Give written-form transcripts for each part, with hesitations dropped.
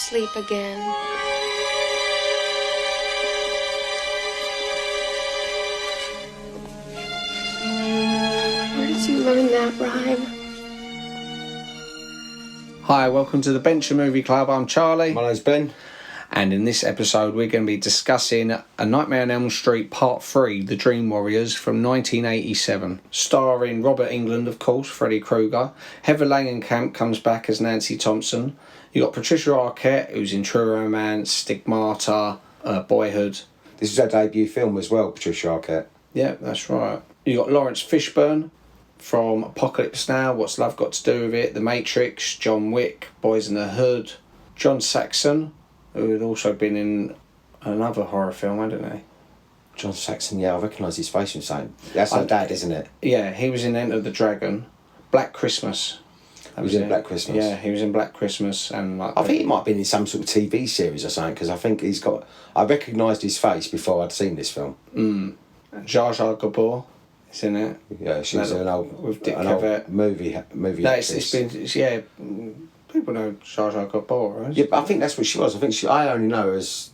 sleep again. Where did you learn that rhyme? Hi, welcome to the Bencher Movie Club. I'm Charlie. My name's Ben. And in this episode, we're going to be discussing A Nightmare on Elm Street Part 3, The Dream Warriors, from 1987. Starring Robert Englund, of course, Freddy Krueger. Heather Langenkamp comes back as Nancy Thompson. You got Patricia Arquette, who's in True Romance, Stigmata, Boyhood. This is her debut film as well, Patricia Arquette. Yeah, that's right. You got Laurence Fishburne from Apocalypse Now, What's Love Got to Do With It, The Matrix, John Wick, Boys in the Hood. John Saxon, who had also been in another horror film, hadn't he? John Saxon, yeah, I recognise his face from something. That's her dad, isn't it? Yeah, he was in Enter the Dragon. Black Christmas. He was in Black Christmas? Yeah, he was in Black Christmas. And I think he might have been in some sort of TV series or something, because I think he's got... I recognised his face before I'd seen this film. Jar Jar Gabor is in it. Yeah, she was an old movie no, actress. People know Jar Jar Gabor, right? Yeah, but I think that's what she was. I only know her as...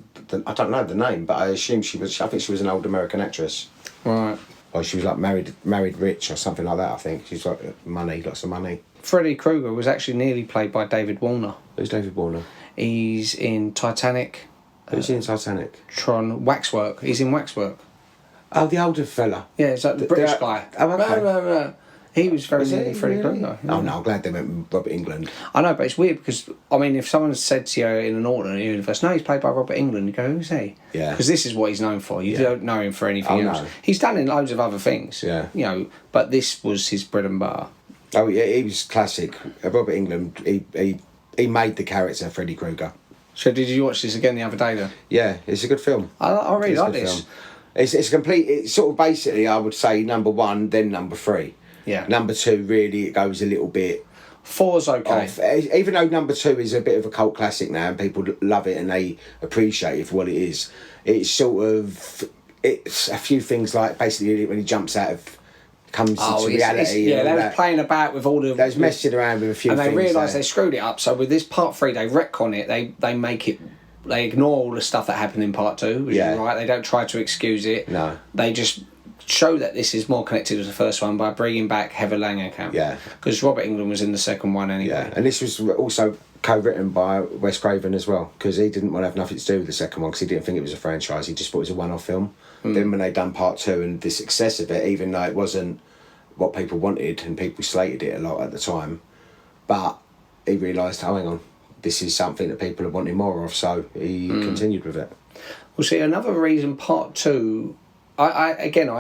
I don't know the name, but I assume she was... I think she was an old American actress. Right. Or she was like married rich or something like that, I think. She's got money, lots of money. Freddy Krueger was actually nearly played by David Warner. Who's David Warner? He's in Titanic. Who's in Titanic? Tron. Waxwork. He's in Waxwork. Oh, the older fella. Yeah, it's like the British guy. Oh, okay. He was very nearly Freddy Krueger. Yeah. Oh, no, I'm glad they went with Robert Englund. I know, but it's weird because, I mean, if someone said to you in an alternate universe, no, he's played by Robert Englund, you go, who's he? Yeah. Because this is what he's known for. You don't know him for anything else. No. He's done in loads of other things. Yeah. You know, but this was his bread and butter. Oh, yeah, he was classic. Robert Englund, he made the character Freddy Krueger. So did you watch this again the other day then? Yeah, it's a good film. I really like this. Film. It's complete. It's sort of basically, I would say, number one, then number three. Yeah. Number two, really, it goes a little bit... 4's okay. Off. Even though number two is a bit of a cult classic now and people love it and they appreciate it for what it is, it's sort of... It's a few things like, basically, when he jumps out of... comes into reality. Yeah, they were playing about with all the... They was messing around with a few things. And they realised they screwed it up, so with this part 3, they retcon it, they make it... They ignore all the stuff that happened in part 2, which is right. They don't try to excuse it. No. They just show that this is more connected to the first one by bringing back Heather Langenkamp. Yeah. Because Robert Englund was in the second one anyway. Yeah, and this was also co-written by Wes Craven as well, because he didn't want to have nothing to do with the second one, because he didn't think it was a franchise. He just thought it was a one-off film. Then when they done part 2 and the success of it, even though it wasn't what people wanted and people slated it a lot at the time, but he realised, oh, hang on, this is something that people are wanting more of, so he continued with it. Well, see, another reason part 2... I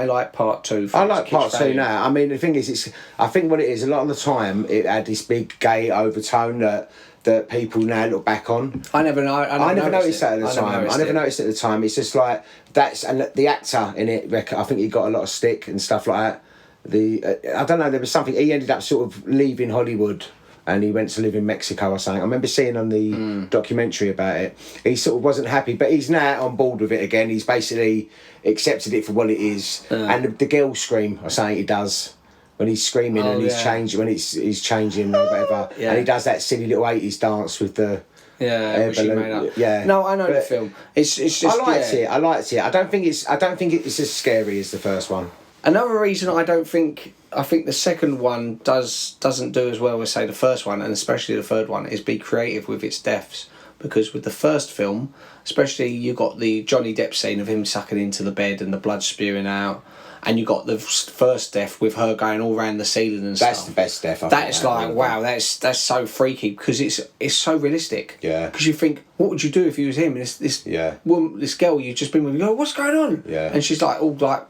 like part 2. I like part 2 now. I mean, the thing is, I think what it is, a lot of the time, it had this big gay overtone that people now look back on. I never noticed that at the time. I never noticed it at the time. It's just like, and the actor in it, I think he got a lot of stick and stuff like that. I don't know, there was something, he ended up sort of leaving Hollywood and he went to live in Mexico or something. I remember seeing on the documentary about it. He sort of wasn't happy, but he's now on board with it again. He's basically accepted it for what it is. And the girl scream or something he does when he's screaming and he's changing, when he's changing or whatever. Yeah. And he does that silly little 80s dance with the... Yeah, which he made up. Yeah. No, I know the film. It's just... I liked it. I don't think it's as scary as the first one. Another reason I think the second one doesn't do as well as, say, the first one, and especially the third one, is be creative with its deaths. Because with the first film, especially, you got the Johnny Depp scene of him sucking into the bed and the blood spewing out, and you got the first death with her going all around the ceiling and stuff. That's the best death. That's like, wow, that's so freaky, because it's so realistic. Yeah. Because you think, what would you do if you was him? This woman, this girl you've just been with, you go, what's going on? Yeah. And she's like,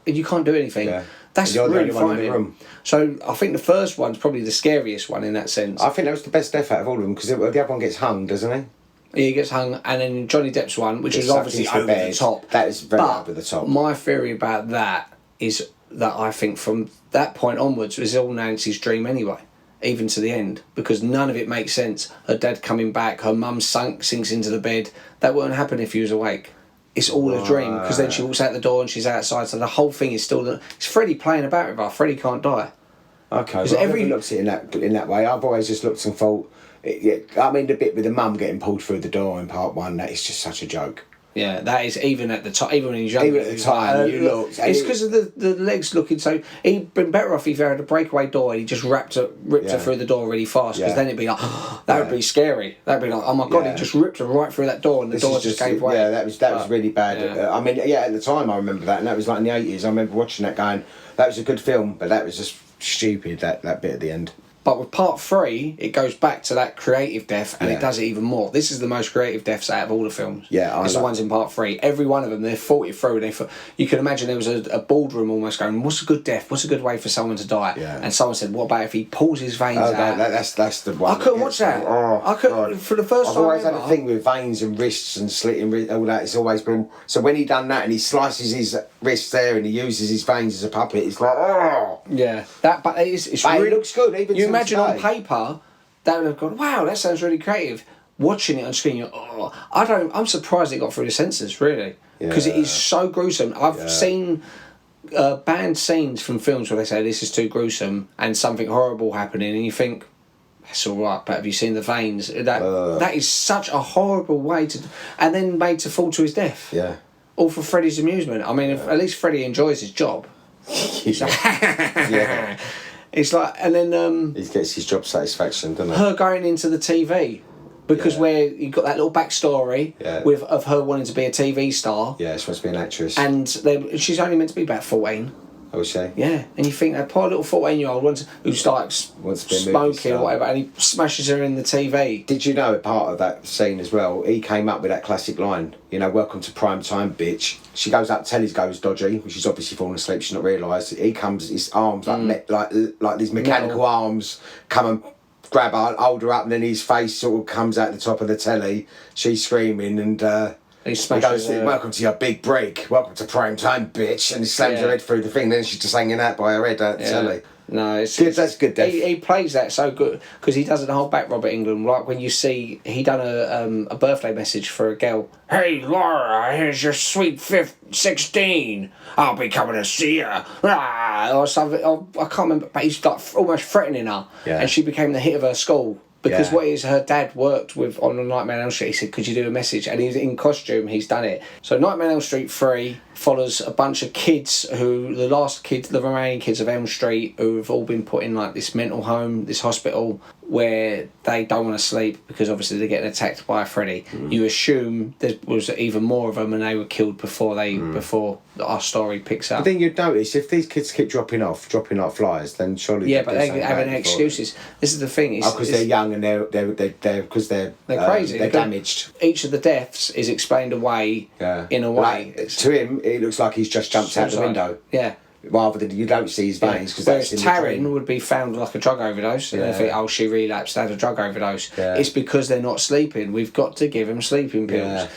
you can't do anything. Yeah. That's really frightening. So I think the first one's probably the scariest one in that sense. I think that was the best death out of all of them, because the other one gets hung, doesn't he? Yeah, he gets hung, and then Johnny Depp's one, which is obviously over the top. That is very over the top. My theory about that is that I think from that point onwards it was all Nancy's dream anyway, even to the end, because none of it makes sense. Her dad coming back, her mum sinks into the bed. That wouldn't happen if he was awake. It's all a dream, because then she walks out the door and she's outside, so the whole thing is still... It's Freddy playing about with her. Freddy can't die. Okay, well, I've never looked at it in that way. I've always just looked and thought I mean, the bit with the mum getting pulled through the door in part 1, that is just such a joke. Yeah, that is even at the time. Even when he's younger, even at the time, you looked. It's because of the legs looking so. He'd been better off if he had a breakaway door and he just ripped her through the door really fast. Because then it'd be like that would be scary. That'd be like, oh my god, he just ripped her right through that door and the door just gave way. Yeah, that was really bad. Yeah. I mean, at the time I remember that, and that was like in the 80s. I remember watching that, going, that was a good film, but that was just stupid. That bit at the end. But with part 3, it goes back to that creative death, and it does it even more. This is the most creative deaths out of all the films. Yeah, it's the ones in part 3. Every one of them, they're thought it through. You can imagine there was a boardroom almost going, "What's a good death? What's a good way for someone to die?" Yeah. And someone said, "What about if he pulls his veins out?" That's the one. I couldn't watch that. I couldn't for the first I've time. I've always had a thing with veins and wrists and slitting all that. It's always been so. When he done that and he slices his wrists there and he uses his veins as a puppet, it's like yeah. But it's but really, it looks good. Even you to imagine this on day. paper. That would have gone, wow, that sounds really creative. Watching it on screen, I'm surprised it got through the censors, really. Because it is so gruesome. I've seen banned scenes from films where they say this is too gruesome and something horrible happening, and you think, that's all right, but have you seen the veins? That is such a horrible way to... And then made to fall to his death. Yeah. All for Freddy's amusement. I mean, if at least Freddy enjoys his job. Yeah. It's like, and then he gets his job satisfaction, doesn't he? her going into the TV, because where you got that little backstory of her wanting to be a TV star. Yeah, she wants to be an actress, and she's only meant to be about 14. I would say. Yeah, and you think that poor little 14-year-old who starts smoking or whatever, and he smashes her in the TV. Did you know, part of that scene as well, he came up with that classic line, "Welcome to prime time, bitch." She goes up, telly's goes dodgy, which is obviously fallen asleep, she's not realised. He comes, his arms like these mechanical arms come and grab her, hold her up, and then his face sort of comes out the top of the telly. She's screaming, and he goes, "Welcome to your big break. Welcome to prime time, bitch." And he slams her head through the thing. Then she's just hanging out by her head out the telly. No, it's good. That's good. He plays that so good because he doesn't hold back. Robert Englund, like when you see he done a birthday message for a girl. "Hey Laura, here's your sweet 16. I'll be coming to see you." Or something. I can't remember, but he's like almost threatening her, and she became the hit of her school. Because what is her dad worked with on Nightmare on Elm Street. He said, "Could you do a message?" And he's in costume. He's done it. So Nightmare on Elm Street 3 follows a bunch of kids the remaining kids of Elm Street, who have all been put in like this mental home, this hospital, where they don't want to sleep because obviously they're getting attacked by a Freddy. You assume there was even more of them and they were killed before our story picks up. But then you'd notice if these kids keep dropping off flies, then surely but they have any excuses. This is the thing. Because they're young and they're crazy. They're damaged. Each of the deaths is explained away in a way. Like, to him, it looks like he's just jumped out the window. Yeah. Rather than you don't see his veins. Whereas Taryn would be found like a drug overdose, and they think, "Oh, she relapsed, had a drug overdose." It's because they're not sleeping. We've got to give them sleeping pills.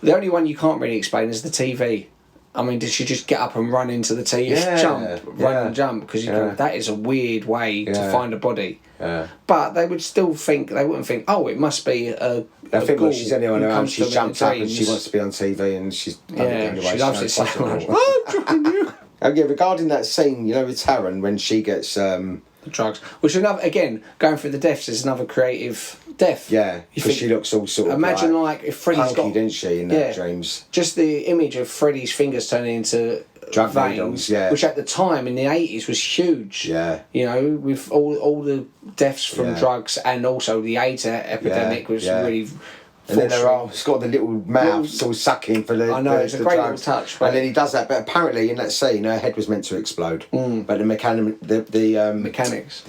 The only one you can't really explain is the TV. I mean, did she just get up and run into the TV, run and jump? Because that is a weird way to find a body. Yeah. But they would still think, they wouldn't think, "Oh, it must be a think when she's only on her own, she's jumped up and she wants to be on TV and she's she loves it so much. I'm dropping you. Regarding that scene, with Taryn when she gets the drugs, which going through the deaths is another creative death. Yeah, because she looks all sort of imagine like if Freddy's punky, didn't she, in their dreams? Just the image of Freddy's fingers turning into drug veins, needles, which at the time in the 80s was huge. Yeah, with all the deaths from drugs and also the AIDS epidemic was really. And then it's got the little mouth sort of sucking for the I know, it's a great drugs. little touch. And then he does that, but apparently in that scene her head was meant to explode. But the mechanics,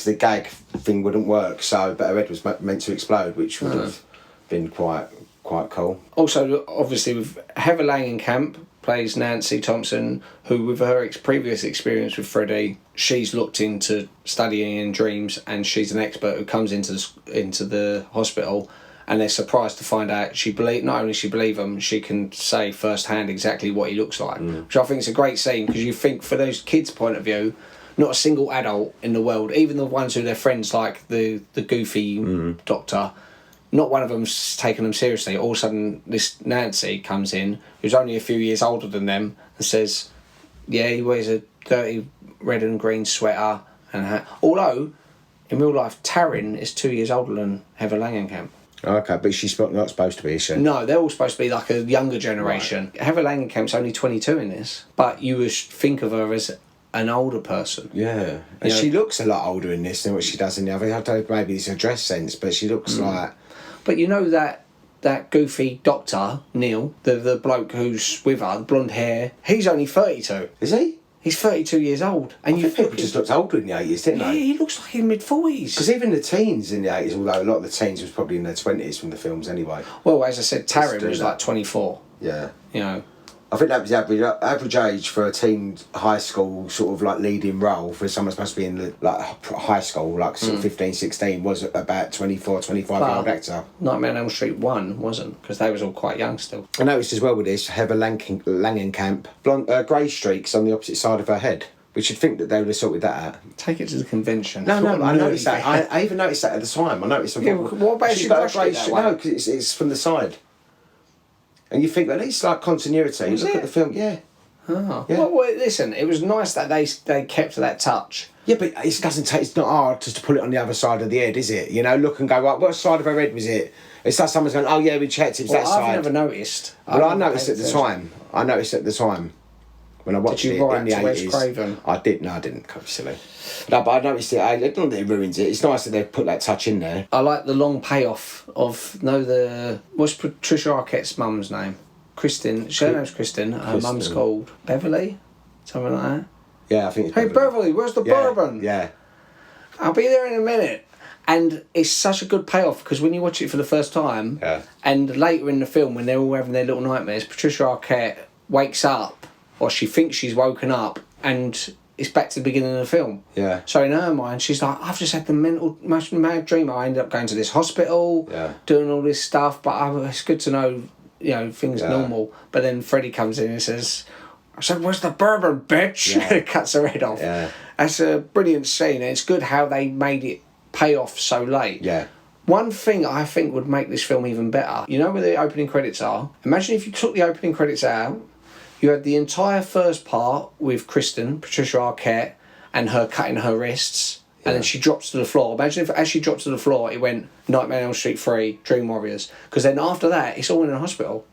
the gag thing wouldn't work, but her head was meant to explode, which would have been quite cool. Also, obviously, with Heather Langenkamp plays Nancy Thompson, who with her previous experience with Freddy, she's looked into studying in dreams, and she's an expert who comes into the hospital. And they're surprised to find out not only she believe him, she can say firsthand exactly what he looks like. Which I think is a great scene, because you think for those kids' point of view, not a single adult in the world, even the ones who are their friends, like the goofy doctor, not one of them's taken them seriously. All of a sudden, this Nancy comes in, who's only a few years older than them, and says, "Yeah, he wears a dirty red and green sweater and hat." Although in real life, Taryn is 2 years older than Heather Langenkamp. Okay, but she's not supposed to be, is she? No, they're all supposed to be like a younger generation. Right. Heather Langenkamp's only 22 in this, but you would think of her as an older person. Yeah, and she looks a lot older in this than what she does in the other. I don't know, maybe it's a dress sense, but she looks like... But you know that goofy doctor, Neil, the bloke who's with her, the blonde hair, he's only 32. Is he? He's 32 years old. And you think people just looked older in the 80s, didn't they? Yeah, he looks like in mid-40s. Because even the teens in the 80s, although a lot of the teens was probably in their 20s from the films anyway. Well, as I said, Taryn was like 24. Yeah. You know. I think that was the average age for a teen high school sort of like leading role for someone supposed to be in the like high school, like sort of 15, 16, was about 24, 25-year-old actor. Nightmare on Elm Street 1 wasn't, because they was all quite young still. I noticed as well with this, Heather Langenkamp, blonde, grey streaks on the opposite side of her head. We should think that they would have sorted that out. Take it to the convention. No, I noticed that. I even noticed that at the time. I noticed. Yeah, what about she brushed it that way? No, because it's from the side. And you think, well, it's like continuity. Look at the film, yeah. Oh. Yeah. Well, listen, it was nice that they kept that touch. Yeah, but it doesn't take. It's not hard just to pull it on the other side of the head, is it? You know, look and go, right, what side of her head was it? It's like someone's going, oh yeah, we checked, it was that side. I've never noticed. Well, I noticed at the time. When I watched it in the 80s. Craven? I did. No, I didn't. Can't be silly. No, but I noticed it. I don't think it ruins it. It's nice that they put that touch in there. I like the long payoff of what's Patricia Arquette's mum's name? Kristen. Her name's Kristen. Her mum's called Beverly, something like that. Yeah, I think. It's Hey Beverly, where's the bourbon? Yeah. I'll be there in a minute. And it's such a good payoff because when you watch it for the first time, and later in the film when they're all having their little nightmares, Patricia Arquette wakes up, or she thinks she's woken up, and it's back to the beginning of the film. Yeah. So in her mind, she's like, I've just had the most mad dream. I ended up going to this hospital, doing all this stuff, but it's good to know, you know, things are normal. But then Freddy comes in and says, I said, where's the bourbon, bitch? Yeah. Cuts her head off. Yeah. That's a brilliant scene, and it's good how they made it pay off so late. Yeah. One thing I think would make this film even better, you know where the opening credits are? Imagine if you took the opening credits out, you had the entire first part with Kristen, Patricia Arquette, and her cutting her wrists, and then she drops to the floor. Imagine if as she dropped to the floor, it went Nightmare on Elm Street 3, Dream Warriors. Because then after that, it's all in a hospital.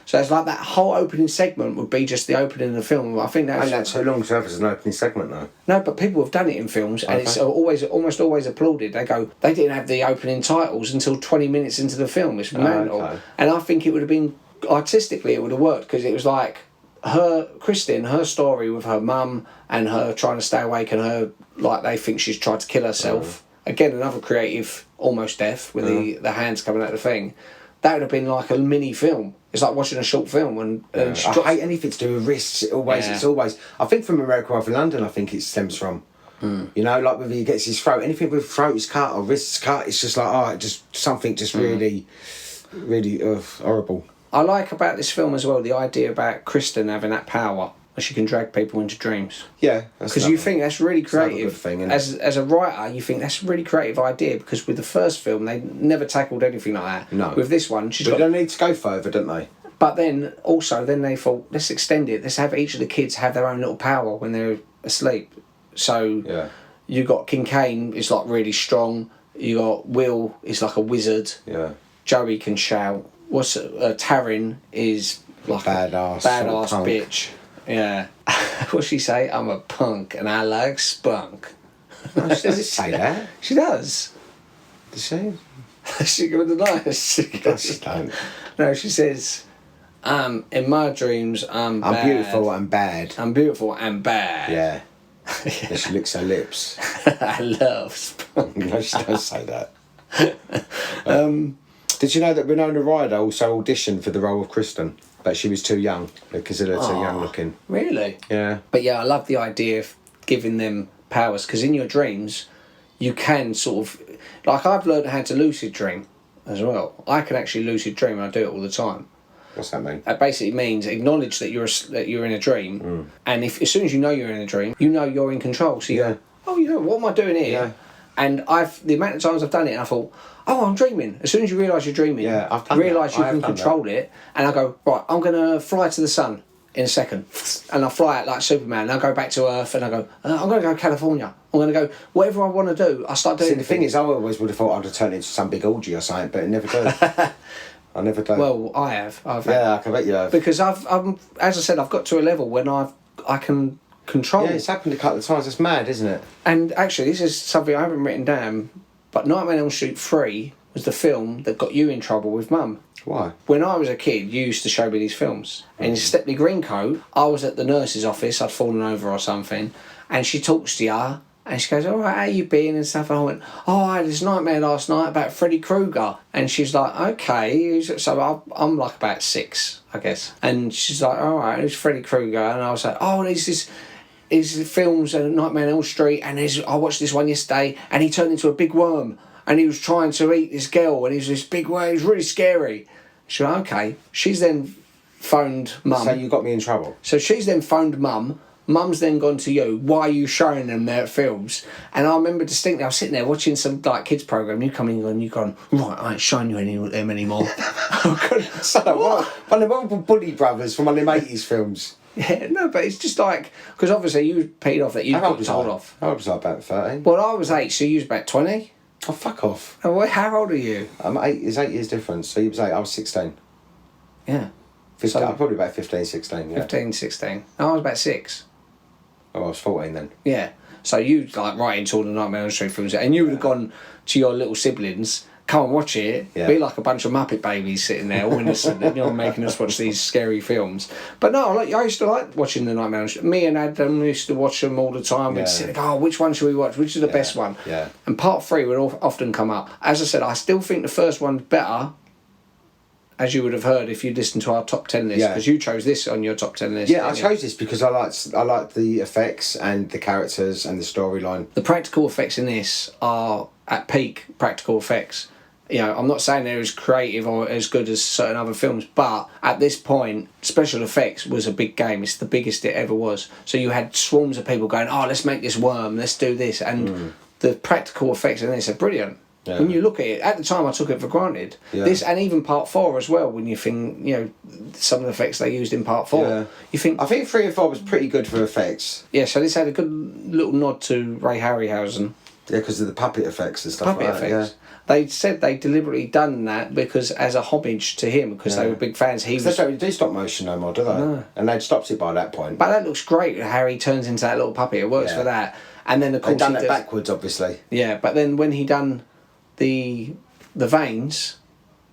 So it's like that whole opening segment would be just the opening of the film. I think that's too long to have as an opening segment, though. No, but people have done it in films, and it's almost always applauded. They go, they didn't have the opening titles until 20 minutes into the film. It's mental. Okay. And I think it would have been, artistically, it would have worked, because it was like, Kristen, her story with her mum and her trying to stay awake, and her, like, they think she's tried to kill herself. Again, another creative almost death with the hands coming out of the thing. That would have been like a mini film. It's like watching a short film. And I hate anything to do with wrists. It's always. I think from America or from London, I think it stems from. You know, like whether he gets his throat, anything with throat is cut or wrists cut, it's just like really, really horrible. I like about this film as well the idea about Kristen having that power. She can drag people into dreams. Yeah, because you think that's really creative. Good thing, as a writer, you think that's a really creative idea, because with the first film they never tackled anything like that. No. With this one, they don't need to go further, don't they? But then they thought, let's extend it. Let's have each of the kids have their own little power when they're asleep. So you got Kincaid is like really strong. You got Will is like a wizard. Yeah. Joey can shout. Taryn is like a badass bitch. Yeah. What's she say? I'm a punk and I like spunk. No, she doesn't say that. She does. Does she? She got the nice. She don't. No, she says, in my dreams, I'm bad. I'm beautiful and bad. I'm beautiful and bad. Yeah. Yeah. She licks her lips. I love spunk. No, she does say that. Did you know that Winona Ryder also auditioned for the role of Kristen? But she was too young. They consider her too young looking. Really? Yeah. But yeah, I love the idea of giving them powers, because in your dreams, you can sort of... Like, I've learned how to lucid dream as well. I can actually lucid dream, and I do it all the time. What's that mean? It basically means acknowledge that you're in a dream, and as soon as you know you're in a dream, you know you're in control. So you go, oh, you know, what am I doing here? Yeah. And the amount of times I've done it, and I thought, oh, I'm dreaming. As soon as you realise you're dreaming, you realise you can control it, and I go, right, I'm going to fly to the sun. in a second. And I fly out like Superman, and I go back to Earth, and I go, I'm going to go to California. I'm going to go, whatever I want to do, I start doing. See, the thing is, I always would have thought I'd have turned into some big orgy or something, but it never did. I never do. Well, I have. I can bet you have. Because I'm, as I said, I've got to a level when I can control. Yeah, it's happened a couple of times. It's mad, isn't it? And actually, this is something I haven't written down, but Nightmare on Elm Street 3 was the film that got you in trouble with Mum. Why? When I was a kid, you used to show me these films. In Stepney Greencoat, I was at the nurse's office, I'd fallen over or something, and she talks to you, and she goes, all right, how you been and stuff. And I went, I had this nightmare last night about Freddy Krueger. And she's like, okay. So I'm like about 6, I guess. And she's like, all right, it's Freddy Krueger. And I was like, there's these films, Nightmare on Elm Street, and I watched this one yesterday, and he turned into a big worm, and he was trying to eat this girl, and he was this big worm. He was really scary. She's like, okay. She's then phoned Mum. So you got me in trouble. So she's then phoned Mum. Mum's then gone to you. Why are you showing them their films? And I remember distinctly, I was sitting there watching some like kids program. You come in and you gone, right, I ain't showing you any of them anymore. So what? One of the Bully Brothers from one of them 80s films. Yeah, no, but it's just like, because obviously you paid off that you got told off. How old was I? About 13. Well, I was 8, so you was about 20. Oh, fuck off. Oh, how old are you? I'm 8. There's 8 years difference. So you was 8. I was 16. Yeah. 15, I'm probably about 15, 16. Yeah. 15, 16. No, I was about 6. Oh, I was 14 then. Yeah. So you like right into all the Nightmare on Elm Street films, and you would have gone to your little siblings, come and watch it, be like a bunch of Muppet babies sitting there, all innocent, and you're making us watch these scary films. But no, I used to like watching the Nightmare on Elm Street. Me and Adam used to watch them all the time. We'd sit there, which one should we watch? Which is the best one? Yeah. And part 3 would often come up. As I said, I still think the first one's better, as you would have heard if you listened to our top 10 list, because you chose this on your top 10 list. Yeah, I chose this because I liked the effects and the characters and the storyline. The practical effects in this are at peak practical effects. You know, I'm not saying they're as creative or as good as certain other films, but at this point, special effects was a big game. It's the biggest it ever was. So you had swarms of people going, let's make this worm, let's do this. And the practical effects in this are brilliant. Yeah. When you look at it, at the time I took it for granted. Yeah. This, and even part 4 as well, when you think, some of the effects they used in part 4. You think... I think 3 and 4 was pretty good for effects. Yeah, so this had a good little nod to Ray Harryhausen. Yeah, because of the puppet effects and stuff like that. Yeah. They said they deliberately done that because as a homage to him, because they were big fans. They don't really do stop motion no more, do they? No. And they'd stopped it by that point. But that looks great. Harry turns into that little puppet. It works for that. And then of course they've done it backwards, obviously. Yeah, but then when he done the veins,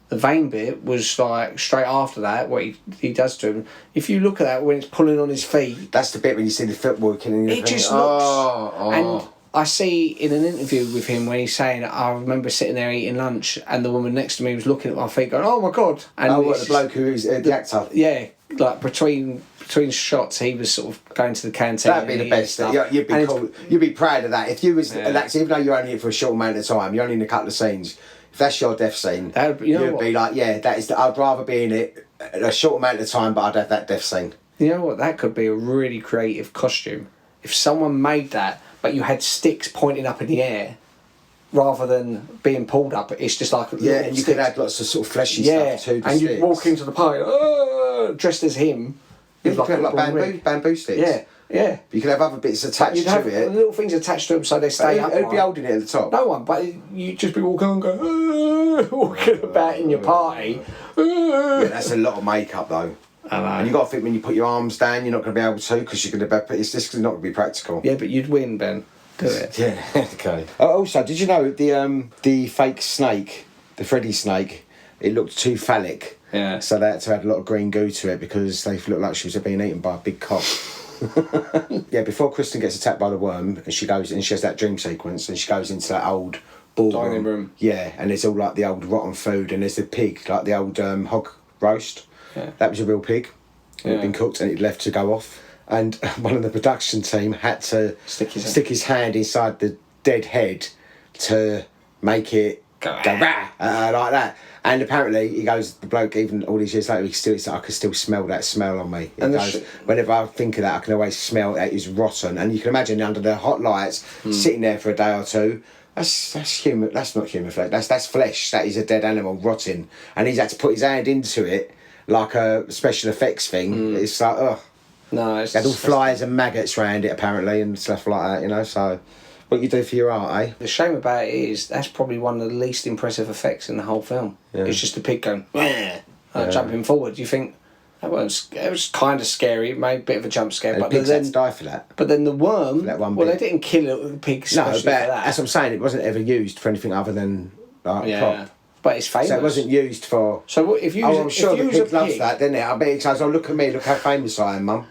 the vein bit was like straight after that. What he does to him. If you look at that when it's pulling on his feet, that's the bit when you see the foot walking. And it just looks. And I see in an interview with him when he's saying, I remember sitting there eating lunch and the woman next to me was looking at my feet going, oh my God. And the bloke who is the actor. Yeah, like between shots he was sort of going to the canteen. That'd be the best. You'd be cool. You'd be proud of that. If you was an actor, even though you're only in for a short amount of time, you're only in a couple of scenes, if that's your death scene, you'd be like, I'd rather be in it a short amount of time, but I'd have that death scene. You know what? That could be a really creative costume. If someone made that, but you had sticks pointing up in the air rather than being pulled up. It's just like... Yeah, and you could add lots of sort of fleshy stuff to the and sticks. You'd walk into the party dressed as him. You could have like bamboo sticks. Yeah. But you could have other bits attached to it. Little things attached to them so they stay up. Who'd be holding it at the top? No one, but you'd just be walking and going, walking about in your party. Yeah, that's a lot of makeup though. I know. And you've got to think when you put your arms down, you're not going to be able to because you're going to it's just not going to be practical. Yeah, but you'd win, Ben. Do it. Yeah, okay. Also, did you know the fake snake, the Freddy snake, it looked too phallic. Yeah. So they had to add a lot of green goo to it because they looked like she was being eaten by a big cock. Yeah, before Kristen gets attacked by the worm, and she goes and she has that dream sequence, and she goes into that old ballroom. Dining room. Yeah, and there's all like the old rotten food, and there's the pig, like the old hog roast. Yeah. That was a real pig. It had been cooked and it left to go off. And one of the production team had to stick his hand inside the dead head to make it go rah, like that. And apparently, he goes, the bloke, even all these years later, I could still smell that smell on me. And whenever I think of that, I can always smell that it's rotten. And you can imagine under the hot lights, sitting there for a day or two. That's human. That's not human flesh. That's flesh. That is a dead animal rotting. And he's had to put his hand into it like a special effects thing. It's like, No, it's It had all flies and maggots around it apparently and stuff like that, you know. So, what you do for your art, eh? The shame about it is that's probably one of the least impressive effects in the whole film. Yeah. It's just the pig going, jumping forward. You think it was kind of scary. It made a bit of a jump scare, And but the pigs then had to die for that. But then the worm. That one well, bit. they didn't kill the pig No, especially but for that. that's what I'm saying. It wasn't ever used for anything other than prop. But it's famous. So it wasn't used for. So if you, I'm sure if you the was a pig loves pig, that, didn't it? I bet it says, "Oh, look at me! Look how famous I am, Mum."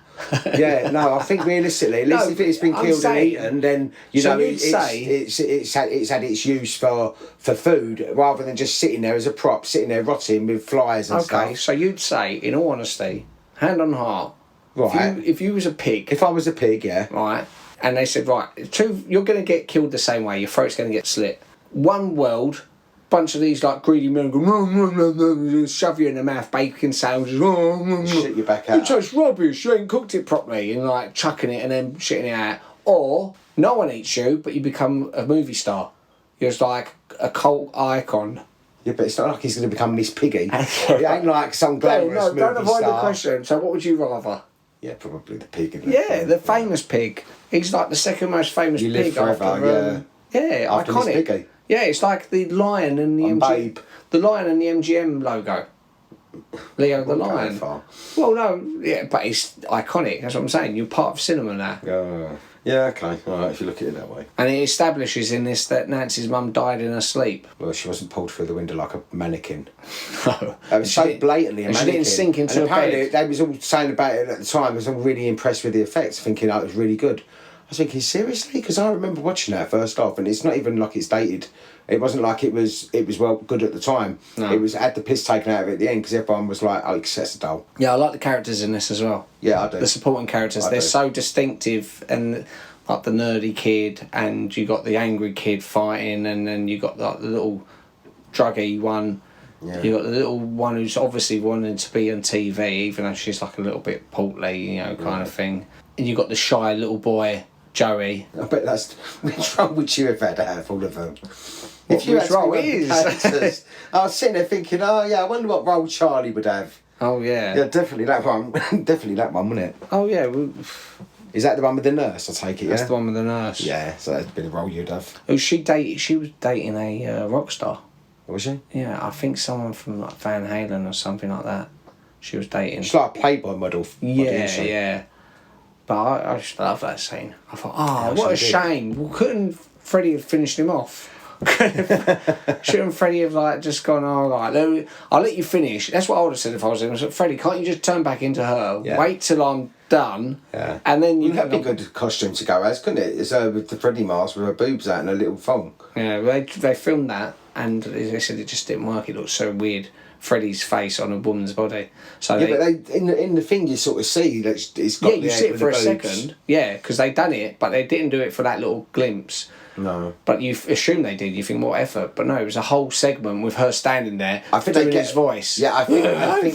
Yeah, no, I think realistically, at least if it's been I'm killed saying- and eaten, then it's had its use for food rather than just sitting there as a prop, sitting there rotting with flies and stuff. Okay, so you'd say, in all honesty, hand on heart, Right. if you was a pig, If I was a pig, yeah. right, and they said, right, you're going to get killed the same way, your throat's going to get slit. One world, bunch of these like greedy men go, shove you in the mouth, bacon sandwiches, Shit your back out. it tastes rubbish, you ain't cooked it properly, and like chucking it and then shitting it out. Or no one eats you, but you become a movie star. You're just like a cult icon. Yeah, but it's not like he's going to become Miss Piggy. It ain't like some glamorous movie don't avoid star. the question. So what would you rather? Yeah, probably the pig. Isn't it? Yeah, the famous pig. He's like the second most famous You live pig forever, after. Yeah, After Miss iconic. Piggy. Yeah, it's like the lion and the Babe. the lion and the MGM logo. Leo the Won't go lion. that far. Well, no, yeah, but it's iconic. That's what I'm saying. You're part of cinema now, Yeah, okay. All right, if you look at it that way. and it establishes in this that Nancy's mum died in her sleep. Well, she wasn't pulled through the window like a mannequin. No, It was so blatantly a and she mannequin. didn't sink into and a apparently bed. they was all saying about it at the time. I was all really impressed with the effects, thinking it was really good. I was thinking, seriously? Because I remember watching that first off, and it's not even like it's dated. It wasn't like it was well good at the time. No. It was had the piss taken out of it at the end because everyone was like, "Oh, it's a doll." Yeah, I like the characters in this as well. Yeah, I do. The supporting characters, I they're do. so distinctive, and like the nerdy kid, and you got the angry kid fighting, and then you got like the little druggy one. Yeah. You got the little one who's obviously wanting to be on TV, even though she's like a little bit portly, you know, kind of thing. And you got the shy little boy, Joey. I bet that's which role would you have had out of all of them? Which role one of the is? characters, I was sitting there thinking, oh yeah, I wonder what role Charlie would have. Oh yeah. Yeah, definitely that one. Definitely that one, wouldn't it? Oh yeah. Well, Is that the one with the nurse? I take it. that's Yeah. the one with the nurse. Yeah, so that'd be the role you'd have. Who she dated? She was dating a rock star. Was she? Yeah, I think someone from like Van Halen or something like that. She was dating. She's like a Playboy model. Yeah, isn't she? yeah. But I just love that scene. I thought, oh, Yeah, what a she did. shame. Well, couldn't Freddie have finished him off? Shouldn't Freddie have like just gone, all right, I'll let you finish. That's what I would have said if I was him. I said, Freddie, can't you just turn back into her? Yeah. Wait till I'm done. Yeah. And then you That'd be a good costume to go as, couldn't it? It's with the Freddy mask with her boobs out and a little thong. Yeah, they filmed that, and they said it just didn't work. It looked so weird. Freddie's face on a woman's body. So Yeah, but they in the thing you sort of see that it's got. yeah, you see it for a second. Yeah, because they done it, but they didn't do it for that little glimpse. No. But you assume they did. You think more effort, but no, it was a whole segment with her standing there. I think doing they get his voice. Yeah, I Freddy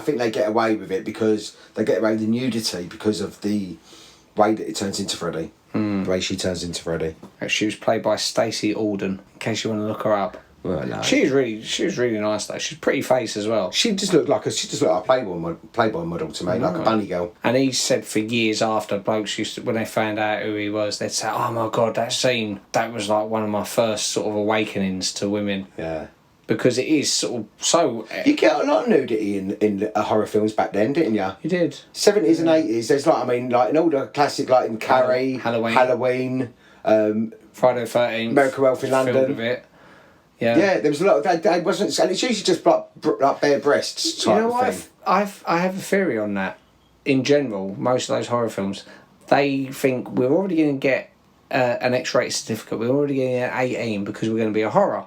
think they get away with it because they get away with the nudity because of the way that it turns into Freddy. The way she turns into Freddy. She was played by Stacey Alden. In case you want to look her up. Well, no. She was really nice though. She's a pretty face as well. She just looked like a Playboy model to me, like a bunny girl. And he said for years after, blokes used to, when they found out who he was, they'd say, "Oh my god, that scene, that was like one of my first sort of awakenings to women." Yeah. Because it is sort of so. You get a lot of nudity in horror films back then, didn't you? You did. 70s and 80s. There's like in all the classic, like in Carrie, Halloween. Friday the 13th. American Wealth in London. Filmed a bit. Yeah. Yeah, there was a lot of that. Wasn't, and it's usually just like bare breasts type You know of what? thing. I have a theory on that. In general, most of those horror films, they think we're already going to get an X-rated certificate. We're already going to get 18 because we're going to be a horror.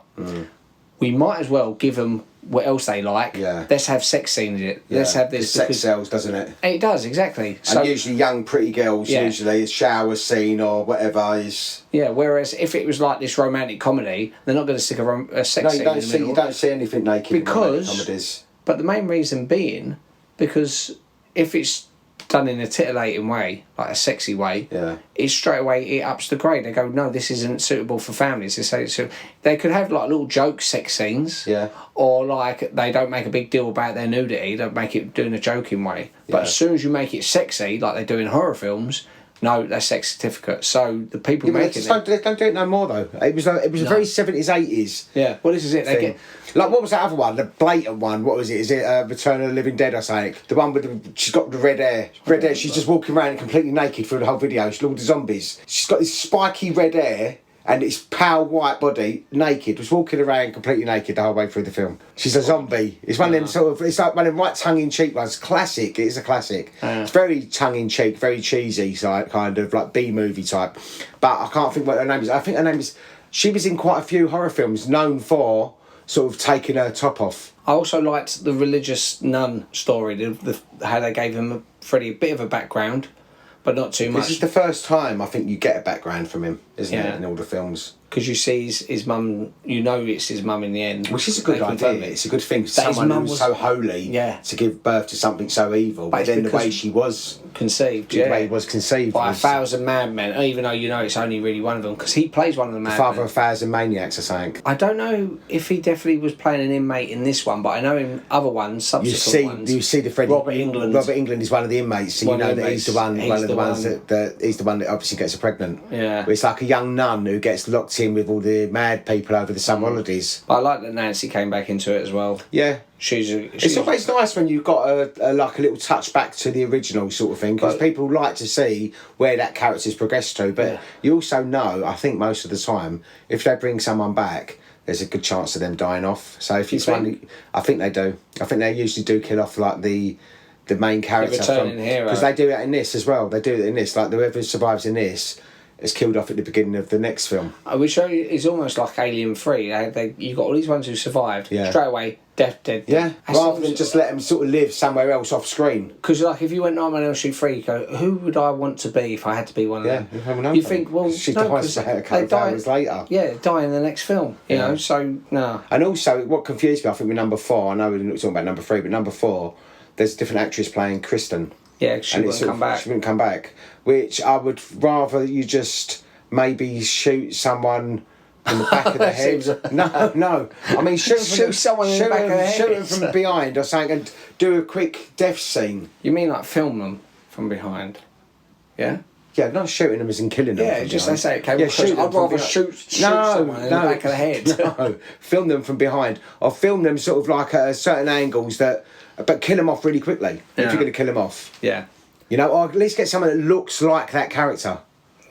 We might as well give them what else they like. Yeah. Let's have sex scenes in it. Yeah. Let's have this. It sex sells, doesn't it? It does, exactly. So, And usually young, pretty girls, Yeah. usually a shower scene or whatever is... yeah, whereas if it was like this romantic comedy, they're not going to stick a sex No, scene in the middle. you don't see anything naked in romantic Because... comedies. But the main reason being, because if it's done in a titillating way, like a sexy way, it's straight away it ups the grade. They go, no, this isn't suitable for families. They say so they could have like little joke sex scenes, or like they don't make a big deal about their nudity. They don't make it doing a joking way. But as soon as you make it sexy, like they do in horror films, no, that's sex certificate. So the people making it... They don't do it no more, though. It was a very 70s, 80s. Yeah, well, this is it. They get... Like, what was that other one? The blatant one. What was it? Is it Return of the Living Dead or something? The one with she's got the red hair. Red hair. She's just walking around completely naked through the whole video. She's all the zombies. She's got this spiky red hair and it's pale white body, naked. Was walking around completely naked the whole way through the film. She's a zombie. It's one of them sort of... It's like one of them right tongue-in-cheek ones. Classic. It is a classic. It's very tongue-in-cheek, very cheesy, kind of like B-movie type. But I can't think what her name is. I think her name is... She was in quite a few horror films known for... sort of taking her top off. I also liked the religious nun story, how they gave him Freddy a bit of a background, but not too much. This is the first time I think you get a background from him, isn't it, in all the films? Because you see his mum, you know it's his mum in the end. Which is a good idea. It's a good thing. Someone who's so holy to give birth to something so evil, but then the way she was conceived, the way he was conceived by 1,000 madmen, even though you know it's only really one of them, because he plays one of the madmen. Father of 1,000 maniacs, I think. I don't know if he definitely was playing an inmate in this one, but I know in other ones, subsequent ones. You see the Freddy... Robert Englund. Robert Englund is one of the inmates, so you know that he's the one. He's the one that obviously gets her pregnant. Yeah, it's like a young nun who gets locked in with all the mad people over the summer holidays. But I like that Nancy came back into it as well. Yeah. It's always nice when you've got a little touch back to the original sort of thing, because people like to see where that character's progressed to. But you also know, I think most of the time, if they bring someone back, there's a good chance of them dying off. So if it's one, I think they do. I think they usually do kill off like the main character, because they do it in this as well. They do it in this, like whoever survives in this is killed off at the beginning of the next film. Which is almost like Alien 3. You got all these ones who survived straight away. Dead. Yeah, rather than just let them sort of live somewhere else off screen. Because like if you went Nightmare on Elm Street 3, you go, who would I want to be if I had to be one of them? You think, well, she dies a couple of hours later. Yeah, die in the next film. You know, so no. And also, what confused me, I think with number 4, I know we're not talking about number 3, but number 4, there's a different actress playing Kristen. Yeah, she wouldn't come back. She wouldn't come back. Which I would rather you just maybe shoot someone in the back of the head. No. I mean, shoot someone in the back of the head. Shoot them from behind or something and do a quick death scene. You mean like film them from behind? Yeah? Yeah, not shooting them as in killing them. Yeah, just they say, okay, I'd rather shoot someone in the back of the head. No, film them from behind. Or film them sort of like at certain angles but kill them off really quickly if you're going to kill them off. Yeah. You know, or at least get someone that looks like that character.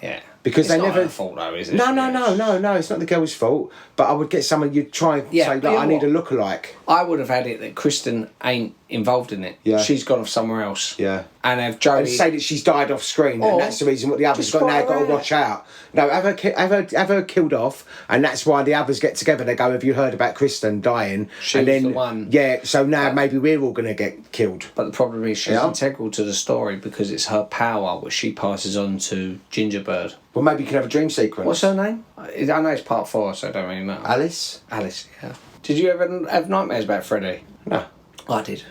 Yeah. Because it's they not never. Her fault though, is it? No. It's not the girl's fault. But I would get someone you'd try and say like, I need a lookalike. I would have had it that Kristen ain't involved in it. Yeah. She's gone off somewhere else. Yeah. And have Jodie... And say that she's died off screen, and that's the reason what the others got to watch out. No, have her killed off, and that's why the others get together. They go, "Have you heard about Kristen dying?" She's the one. Yeah. So now maybe we're all going to get killed. But the problem is she's integral to the story because it's her power which she passes on to Gingerbird. Well, maybe you can have a dream sequence. What's her name? I know it's part 4, so it don't really matter. Alice, yeah. Did you ever have nightmares about Freddy? No. I did.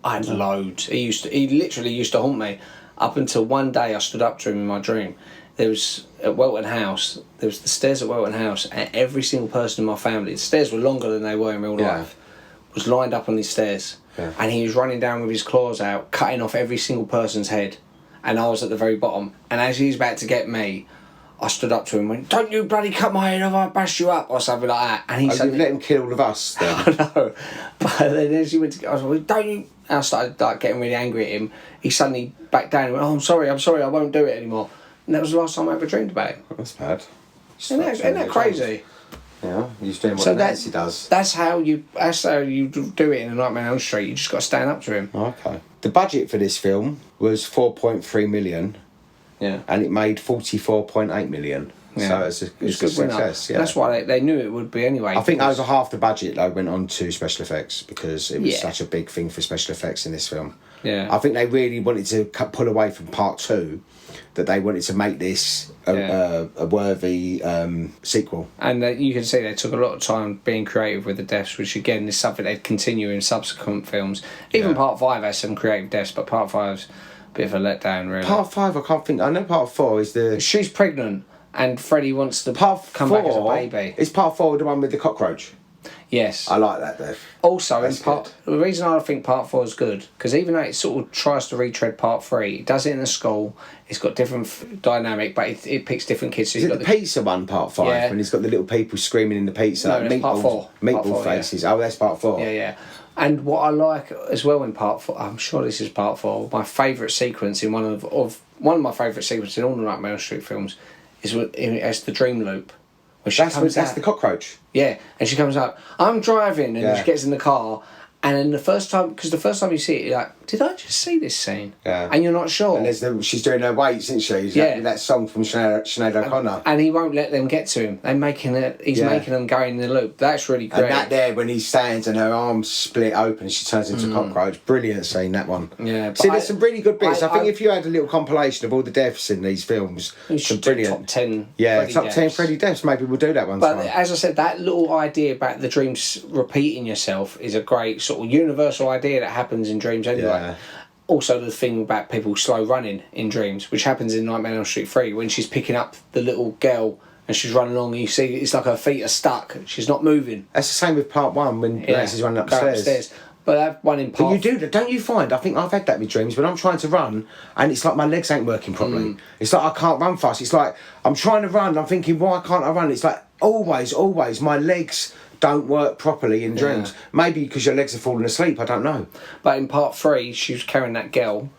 I had loads. He literally used to haunt me up until one day I stood up to him in my dream. There was at Welton House, there was the stairs at Welton House, and every single person in my family, the stairs were longer than they were in real life, was lined up on these stairs. Yeah. And he was running down with his claws out, cutting off every single person's head. And I was at the very bottom. And as he was about to get me, I stood up to him and went, "Don't you bloody cut my head off, I'll bash you up," or something like that. And he said, "Let him kill all of us then." I know. But then as he went to, I was like, "Don't you..." And I started like getting really angry at him. He suddenly backed down and went, "Oh, I'm sorry, I won't do it anymore." And that was the last time I ever dreamed about it. That's bad. Isn't that crazy? Yeah, he's doing what Nancy does. That's how you do it in A Nightmare on Elm Street. You just got to stand up to him. Okay. The budget for this film was 4.3 million. Yeah. And it made 44.8 million. Yeah. So it's a good success. Yeah. That's why they knew it would be anyway. I think over half the budget though went on to special effects because it was such a big thing for special effects in this film. Yeah. I think they really wanted to pull away from part 2, that they wanted to make this a worthy sequel. And you can see they took a lot of time being creative with the deaths, which again is something they'd continue in subsequent films. Even part 5 has some creative deaths, but part 5's bit of a letdown, really. Part 5, I can't think. I know part 4 is the... She's pregnant, and Freddy wants to come back as a baby. Is part 4 the one with the cockroach? Yes. I like that, though. Also, the reason I think part 4 is good, because even though it sort of tries to retread part 3, it does it in a school, it's got different dynamic, but it picks different kids. So is it the pizza one, part 5, when he's got the little people screaming in the pizza? No, that's part 4. Meatball faces. Yeah. Oh, that's part 4. Yeah. And what I like as well in part 4, I'm sure this is part 4, my favourite sequence in one of my favourite sequences in all the Nightmare on Elm Street films is as the dream loop. That's the cockroach. Yeah, and she comes up, I'm driving, and she gets in the car, and then the first time you see it, you're like, did I just see this scene? Yeah. And you're not sure. And she's doing her weights, isn't she? That song from Sinead O'Connor. And he won't let them get to him. He's making them go in the loop. That's really great. And that there, when he stands and her arms split open, she turns into a cockroach. Brilliant scene, that one. Yeah. See, there's some really good bits. I think if you had a little compilation of all the deaths in these films, some brilliant. Top 10 Yeah, top 10 Freddy deaths. Maybe we'll do that one time. But as I said, that little idea about the dreams repeating yourself is a great sort of universal idea that happens in dreams anyway. Yeah. Also, the thing about people slow running in dreams, which happens in Nightmare on Elm Street 3, when she's picking up the little girl and she's running along, and you see it's like her feet are stuck. She's not moving. That's the same with part 1 when Nancy's running upstairs. But that one in part... But you do, don't you find, I think I've had that with dreams, when I'm trying to run and it's like my legs ain't working properly. It's like I can't run fast. It's like I'm trying to run, I'm thinking, why can't I run? It's like always my legs don't work properly in dreams. Yeah. Maybe because your legs are falling asleep, I don't know. But in part 3, she was carrying that girl,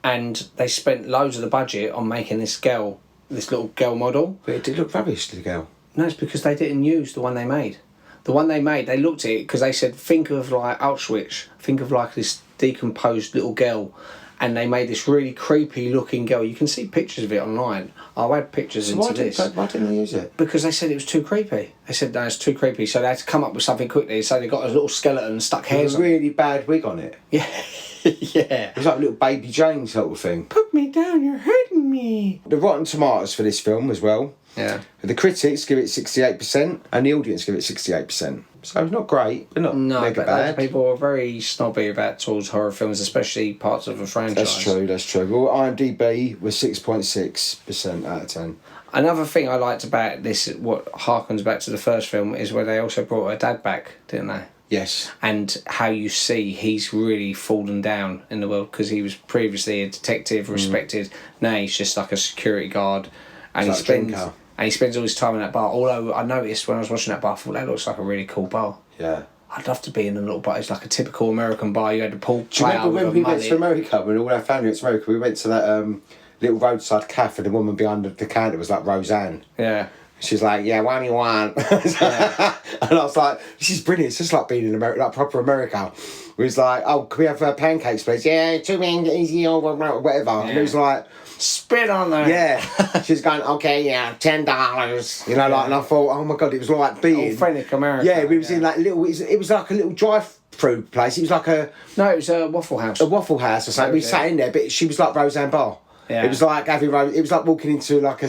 and they spent loads of the budget on making this little girl model. But it did look rubbish, the girl. No, it's because they didn't use the one they made. The one they made, they looked at it because they said, think of like Auschwitz, think of like this decomposed little girl, and they made this really creepy looking girl. You can see pictures of it online. I'll add pictures into this. Why didn't they use it? Because they said it was too creepy. They said, no, it's too creepy. So they had to come up with something quickly. So they got a little skeleton and stuck hairs on it. A really bad wig on it. Yeah. Yeah. It was like a little Baby Jane sort of thing. Put me down, you're hurting me. The Rotten Tomatoes for this film as well. Yeah. The critics give it 68% and the audience give it 68%. So it's not great, but not mega bad. People are very snobby towards horror films, especially parts of a franchise. That's true. Well, IMDb was 6.6% out of 10. Another thing I liked about this, what harkens back to the first film, is where they also brought her dad back, didn't they? Yes. And how you see he's really fallen down in the world, because he was previously a detective, respected. Now he's just like a security guard, and he spends all his time in that bar. Although I noticed when I was watching that bar, I thought that looks like a really cool bar. Yeah. I'd love to be in a little bar. It's like a typical American bar. You had the pool. Do you remember when we went to America, when all our family went to America, we went to that little roadside cafe, and the woman behind the counter was like Roseanne. Yeah. She's like, yeah, what do you want? Yeah. And I was like, this is brilliant. It's just like being in America, like proper America. It was like, oh, can we have pancakes, please? Yeah, 2 men, easy, or whatever. Yeah. And it was like, spit on that. Yeah. She was going, okay, yeah, $10. You know, like, and I thought, oh my God, it was like being authentic America. Yeah, we was in like little, it was like a little drive-through place. It was like it was a Waffle House. A Waffle House or something. We sat in there, but she was like Roseanne Barr. Yeah. It was like it was like walking into like a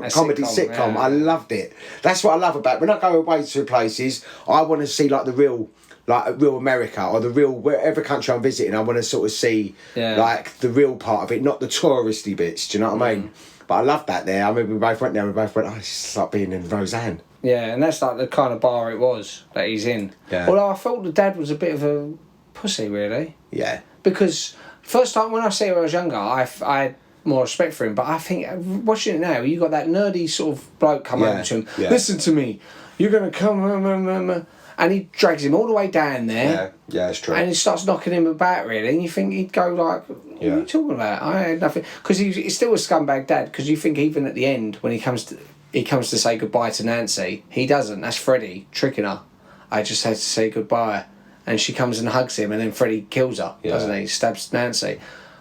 comedy sitcom. Yeah. I loved it. That's what I love about it. When I go away to places, I want to see like the real America, or the real wherever country I'm visiting. I want to sort of see like the real part of it, not the touristy bits. Do you know what I mean? But I love that there. I mean, we both went there. We both went, oh, it's just like being in Roseanne. Yeah, and that's like the kind of bar it was that he's in. Yeah. Although I thought the dad was a bit of a pussy, really. Yeah. Because first time when I see him when I was younger, I had more respect for him, but I think watching it now, you got that nerdy sort of bloke come over to him. Yeah. Listen to me, you're gonna come, and he drags him all the way down there. Yeah, it's true. And he starts knocking him about, really, and you think he'd go like, "What are you talking about? I had nothing," because he's still a scumbag dad. Because you think even at the end when he comes to say goodbye to Nancy, he doesn't. That's Freddy tricking her. I just had to say goodbye, and she comes and hugs him, and then Freddy kills her, doesn't he? Stabs Nancy.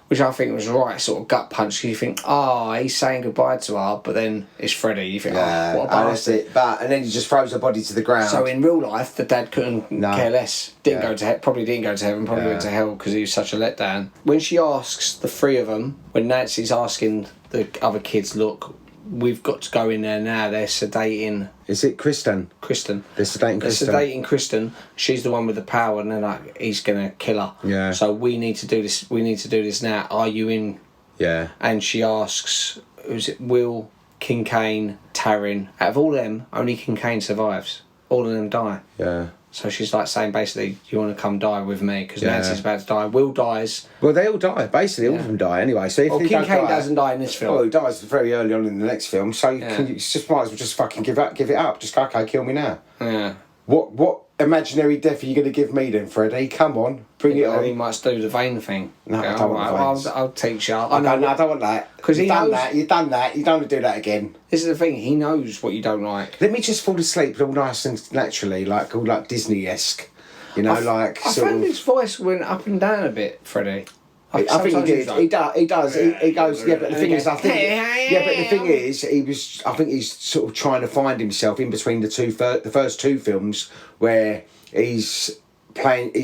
Which I think was right sort of gut punch. You think, he's saying goodbye to her, but then it's Freddy. You think, what a bastard. And then he just throws her body to the ground. So in real life, the dad couldn't care less. Probably didn't go to heaven. Probably went to hell because he was such a letdown. When she asks the three of them, when Nancy's asking the other kids, look, we've got to go in there now. They're sedating. Is it Kristen? Kristen. They're sedating Kristen. They're sedating Kristen. She's the one with the power, and they're like, he's gonna kill her. Yeah. So we need to do this. We need to do this now. Are you in Yeah. And she asks, who's it, Will, Kincaid, Taryn. Out of all them, only Kincaid survives. All of them die. Yeah. So she's like saying basically, you want to come die with me? Because Nancy's about to die. Will dies. Well, they all die. Basically, all of them die anyway. So if Kincaid doesn't die in this film. Well, he dies very early on in the next film. So you just might as well just fucking give it up. Just go, okay, kill me now. Yeah. What imaginary death are you going to give me then, Freddie? Come on, bring it on. He might do the vein thing. No, I don't want the veins. I'll teach you. I don't want that. Because you've done that. You don't want to do that again. This is the thing. He knows what you don't like. Let me just fall asleep all nice and naturally, like all like Disney-esque. You know, I found his voice went up and down a bit, Freddie. I think he did. He does. He goes. Yeah, but the thing is, I think. Yeah, but the thing is, he was. I think he's sort of trying to find himself in between the first two films where he's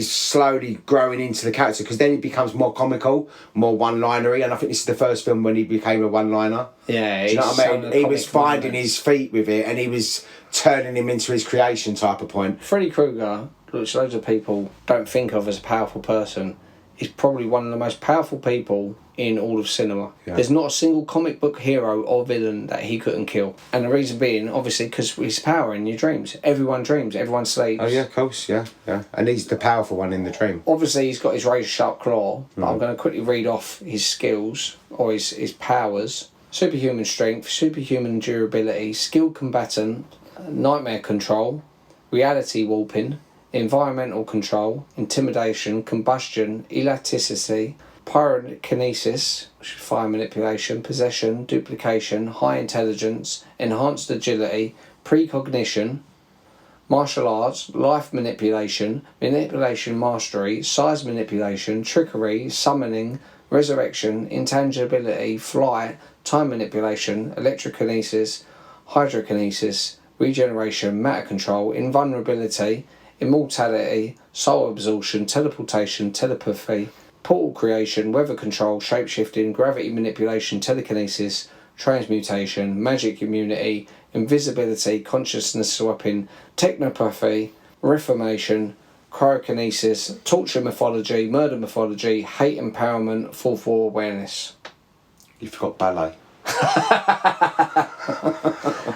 slowly growing into the character, because then he becomes more comical, more one-linery, and I think this is the first film when he became a one-liner. Yeah, do you know what I mean? He was finding his feet with it, and he was turning him into his creation type of point. Freddy Krueger, which loads of people don't think of as a powerful person, is probably one of the most powerful people in all of cinema. Yeah. There's not a single comic book hero or villain that he couldn't kill. And the reason being, obviously, because his power in your dreams. Everyone dreams, everyone sleeps. Oh yeah, of course, yeah. And he's the powerful one in the dream. Obviously, he's got his razor sharp claw, but I'm going to quickly read off his skills, or his powers. Superhuman strength, superhuman durability, skilled combatant, nightmare control, reality warping, environmental control, intimidation, combustion, elasticity, pyrokinesis, which is fire manipulation, possession, duplication, high intelligence, enhanced agility, precognition, martial arts, life manipulation, manipulation mastery, size manipulation, trickery, summoning, resurrection, intangibility, flight, time manipulation, electrokinesis, hydrokinesis, regeneration, matter control, invulnerability, immortality, soul absorption, teleportation, telepathy, portal creation, weather control, shapeshifting, gravity manipulation, telekinesis, transmutation, magic immunity, invisibility, consciousness swapping, technopathy, reformation, cryokinesis, torture mythology, murder mythology, hate empowerment, 4-4 awareness. You forgot ballet.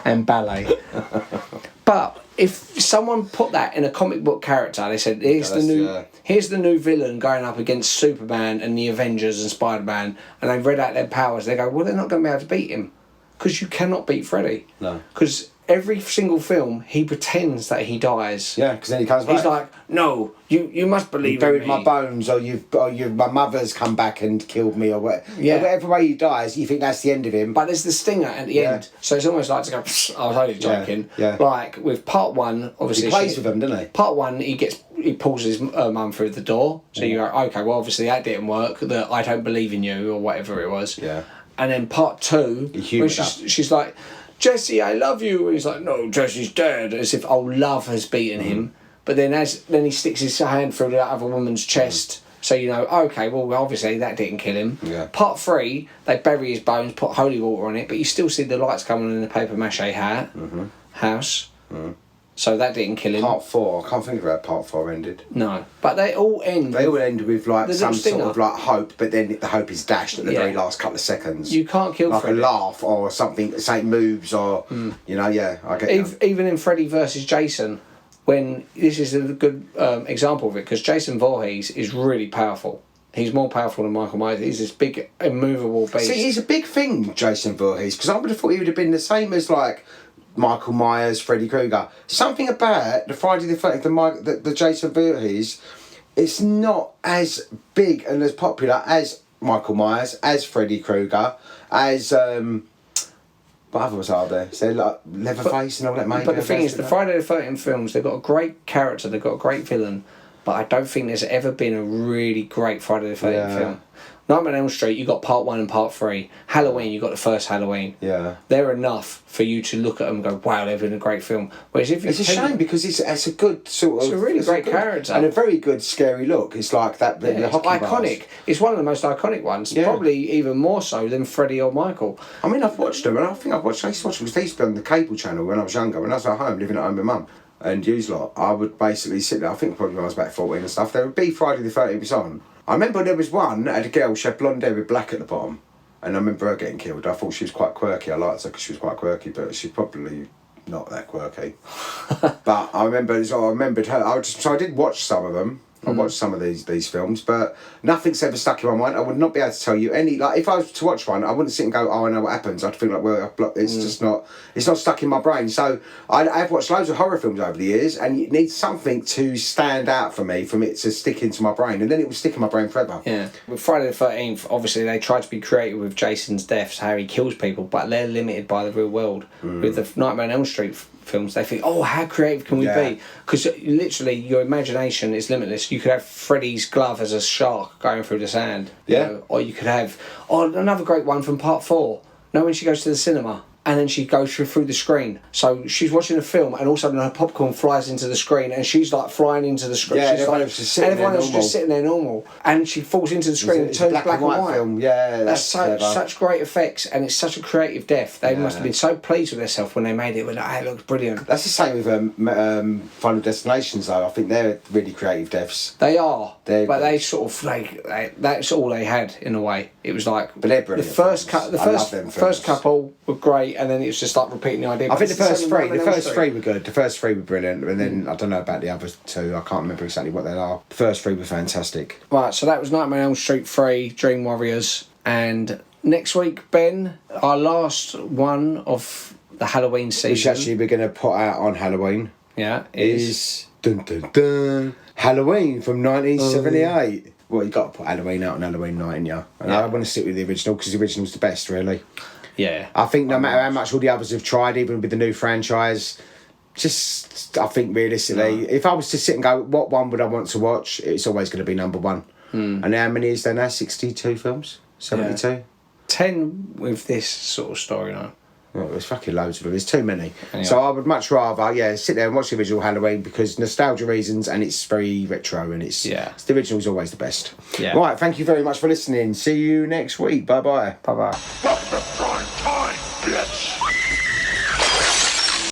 And ballet. But if someone put that in a comic book character, they said, here's the new villain going up against Superman and the Avengers and Spider-Man, and they've read out their powers, they go, well, they're not going to be able to beat him. Because you cannot beat Freddy. No. Because every single film, he pretends that he dies. Yeah, because then he comes back. He's like, no, you must believe in me. Buried my bones, or my mother's come back and killed me, or whatever. Yeah. Whatever way he dies, you think that's the end of him. But there's the stinger at the end. So it's almost like to go, I was only joking. Yeah. Like with part one, obviously. He plays with them, doesn't he? Part one, he pulls his mum through the door. So you go, okay, well, obviously that didn't work. That I don't believe in you, or whatever it was. Yeah. And then part two, when she's like, Jesse, I love you. And he's like, no, Jesse's dead. As if love has beaten him. But then he sticks his hand through the other woman's chest. So you know, okay, well, obviously that didn't kill him. Yeah. Part three, they bury his bones, put holy water on it, but you still see the lights coming in the paper mache house. Mm-hmm. So that didn't kill him. Part four, I can't think of how part four ended. No, but they all end. They all end with like some sort of like hope, but then the hope is dashed at the very last couple of seconds. You can't kill like Freddy. A laugh or something moves or you know, I get even in Freddy versus Jason, when this is a good example of it, because Jason Voorhees is really powerful. He's more powerful than Michael Myers. He's this big immovable beast. See, he's a big thing, Jason Voorhees, because I would have thought he would have been the same as like Michael Myers, Freddy Krueger. Something about the Friday the 13th, the Jason Voorhees, it's not as big and as popular as Michael Myers, as Freddy Krueger, as what others are there? So like Leatherface and all that. Maybe. But the thing is, the Friday the 13th films, they've got a great character, they've got a great villain, but I don't think there's ever been a really great Friday the 13th film. Nightmare on Elm Street, you got part 1 and part 3. Halloween, you got the first Halloween. Yeah. They're enough for you to look at them and go, wow, they've been a great film. Whereas if it's a shame because it's a good sort of... It's a really great character. And a very good scary look. It's like that... the hockey iconic. Bars. It's one of the most iconic ones. Yeah. Probably even more so than Freddy or Michael. I mean, I've watched them, and I think I used to watch them because they used to be on the cable channel when I was younger. When I was at home, living at home with Mum and yous lot, I would basically sit there, I think probably when I was about 14 and stuff, there would be Friday the 13th was on. I remember there was one that had a girl, she had blonde hair with black at the bottom. And I remember her getting killed. I thought she was quite quirky. I liked her because she was quite quirky, but she's probably not that quirky. But I remembered her. So I did watch some of them. I watched some of these films, but nothing's ever stuck in my mind. I would not be able to tell you any. Like, if I was to watch one, I wouldn't sit and go, "Oh, I know what happens." I'd feel like, well, it's just not. It's not stuck in my brain. So I've watched loads of horror films over the years, and it needs something to stand out for me, it to stick into my brain, and then it will stick in my brain forever. Yeah. With Friday the 13th, obviously they tried to be creative with Jason's deaths, how he kills people, but they're limited by the real world. With the Nightmare on Elm Street films, they think, oh, how creative can we be? Because literally your imagination is limitless. You could have Freddy's glove as a shark going through the sand. You know? Or you could have another great one from part 4. Know when she goes to the cinema and then she goes through the screen. So she's watching a film and all of a sudden her popcorn flies into the screen and she's like flying into the screen. Yeah, she's everyone else is just sitting there normal. And she falls into the screen and turns black and white. Film. Yeah, that's such great effects, and it's such a creative death. They must have been so pleased with themselves when they made it. We're like, hey, it looks brilliant. That's the same with Final Destinations, though. I think they're really creative deaths. They are, but they sort of that's all they had in a way. It was like, but they're brilliant. The first couple were great, and then it was just like repeating the idea. I think the first three were good. The first 3 were brilliant, and then I don't know about the other 2. I can't remember exactly what they are. The first 3 were fantastic. Right, so that was Nightmare on Elm Street 3, Dream Warriors, and next week, Ben, our last one of the Halloween season, which actually we're going to put out on Halloween. Yeah, is dun, dun, dun, Halloween from 1978. Well, you got to put Halloween out on Halloween night, ain't you? And I want to stick with the original because the original's the best, really. Yeah. I think no matter how much all the others have tried, even with the new franchise, I think realistically, if I was to sit and go, what one would I want to watch? It's always going to be number 1. And how many is there now? 62 films? 72? Yeah. 10 with this sort of storyline. Well, there's fucking loads of them. There's too many. Anyway. So I would much rather, sit there and watch the original Halloween because nostalgia reasons, and it's very retro, and the original's always the best. Yeah. Right, thank you very much for listening. See you next week. Bye-bye. Bye-bye.